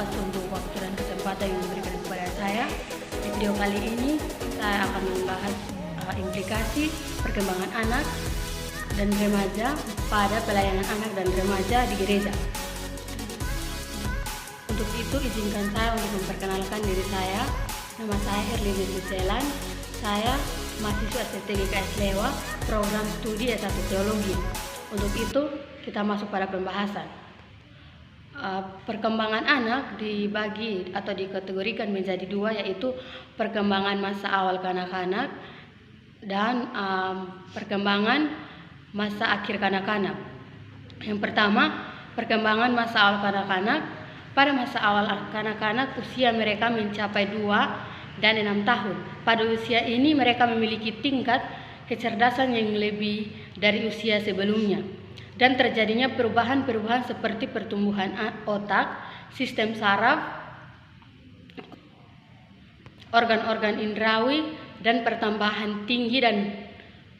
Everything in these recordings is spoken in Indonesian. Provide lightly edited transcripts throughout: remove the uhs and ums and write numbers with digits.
atas untuk waktu dan kesempatan yang diberikan kepada saya. Di video kali ini saya akan membahas implikasi perkembangan anak dan remaja pada pelayanan anak dan remaja di gereja. Untuk itu izinkan saya untuk memperkenalkan diri saya. Nama saya Erlina Sucelan. Saya mahasiswa STGKS Lewa, program studi S1 Teologi. Untuk itu kita masuk pada pembahasan. Perkembangan anak dibagi atau dikategorikan menjadi dua, yaitu perkembangan masa awal kanak-kanak dan perkembangan masa akhir kanak-kanak. Yang pertama, perkembangan masa awal kanak-kanak. Pada masa awal kanak-kanak, usia mereka mencapai 2 dan 6 tahun. Pada usia ini mereka memiliki tingkat kecerdasan yang lebih dari usia sebelumnya, dan terjadinya perubahan-perubahan seperti pertumbuhan otak, sistem saraf, organ-organ indrawi, dan pertambahan tinggi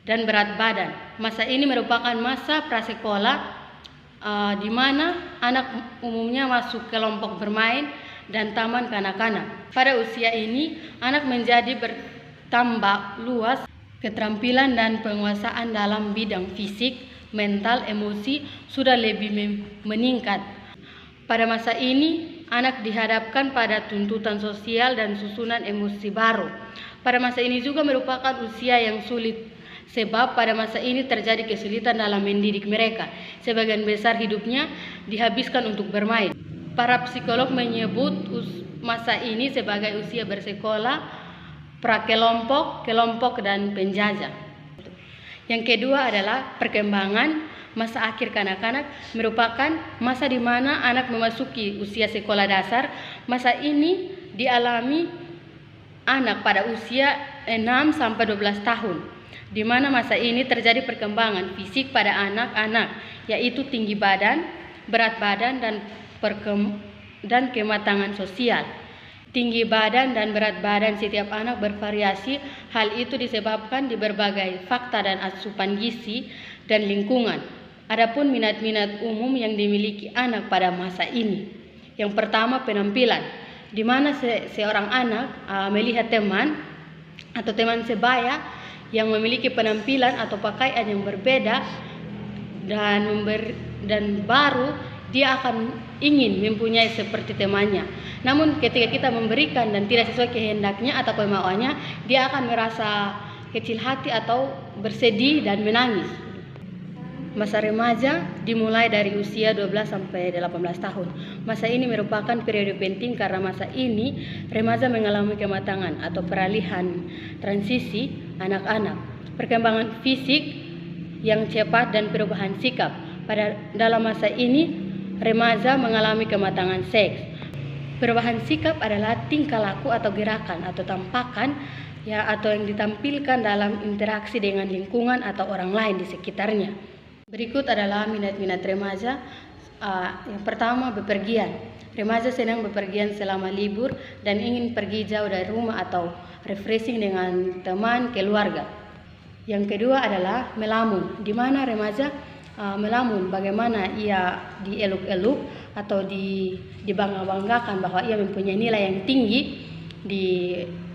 dan berat badan. Masa ini merupakan masa prasekolah, di mana anak umumnya masuk kelompok bermain dan taman kanak-kanak. Pada usia ini, anak menjadi bertambah luas keterampilan dan penguasaan dalam bidang fisik, mental, emosi sudah lebih meningkat. Pada masa ini, anak dihadapkan pada tuntutan sosial dan susunan emosi baru. Pada masa ini juga merupakan usia yang sulit, sebab pada masa ini terjadi kesulitan dalam mendidik mereka. Sebagian besar hidupnya dihabiskan untuk bermain. Para psikolog menyebut masa ini sebagai usia bersekolah, prakelompok, kelompok, dan penjajah. Yang kedua adalah perkembangan masa akhir kanak-kanak, merupakan masa di mana anak memasuki usia sekolah dasar. Masa ini dialami anak pada usia 6-12 tahun, di mana masa ini terjadi perkembangan fisik pada anak-anak, yaitu tinggi badan, berat badan, dan kematangan sosial. Tinggi badan dan berat badan setiap anak bervariasi. Hal itu disebabkan di berbagai fakta dan asupan gizi dan lingkungan. Adapun minat-minat umum yang dimiliki anak pada masa ini. Yang pertama, penampilan, di mana seorang anak melihat teman atau teman sebaya yang memiliki penampilan atau pakaian yang berbeda dan baru, dia akan ingin mempunyai seperti temannya. Namun ketika kita memberikan dan tidak sesuai kehendaknya atau kemauannya, dia akan merasa kecil hati atau bersedih dan menangis. Masa remaja dimulai dari usia 12-18 tahun. Masa ini merupakan periode penting karena masa ini remaja mengalami kematangan atau peralihan transisi anak-anak, perkembangan fisik yang cepat, dan perubahan sikap. Dalam masa ini remaja mengalami kematangan seks. Perubahan sikap adalah tingkah laku atau gerakan atau tampakan atau yang ditampilkan dalam interaksi dengan lingkungan atau orang lain di sekitarnya. Berikut adalah minat-minat remaja. Yang pertama, bepergian. Remaja senang bepergian selama libur dan ingin pergi jauh dari rumah atau refreshing dengan teman, keluarga. Yang kedua adalah melamun, di mana remaja melamun bagaimana ia dieluk-eluk atau dibangga-banggakan bahwa ia mempunyai nilai yang tinggi di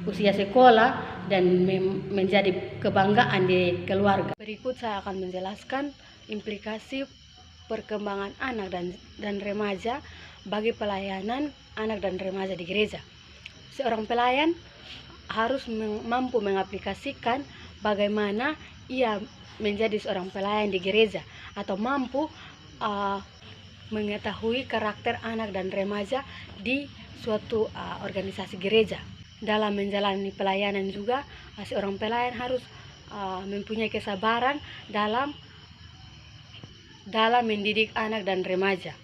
usia sekolah dan menjadi kebanggaan di keluarga. Berikut saya akan menjelaskan implikasi perkembangan anak dan remaja bagi pelayanan anak dan remaja di gereja. Seorang pelayan harus mampu mengaplikasikan bagaimana ia menjadi seorang pelayan di gereja, atau mampu mengetahui karakter anak dan remaja di suatu organisasi gereja. Dalam menjalani pelayanan juga, seorang pelayan harus mempunyai kesabaran dalam mendidik anak dan remaja.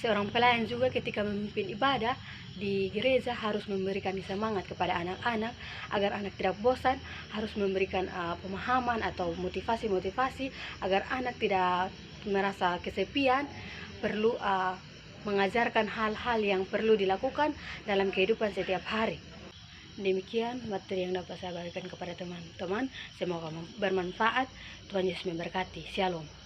Seorang pelayan juga ketika memimpin ibadah di gereja harus memberikan semangat kepada anak-anak agar anak tidak bosan, harus memberikan pemahaman atau motivasi-motivasi agar anak tidak merasa kesepian, perlu mengajarkan hal-hal yang perlu dilakukan dalam kehidupan setiap hari. Demikian materi yang dapat saya berikan kepada teman-teman. Semoga bermanfaat. Tuhan Yesus memberkati. Shalom.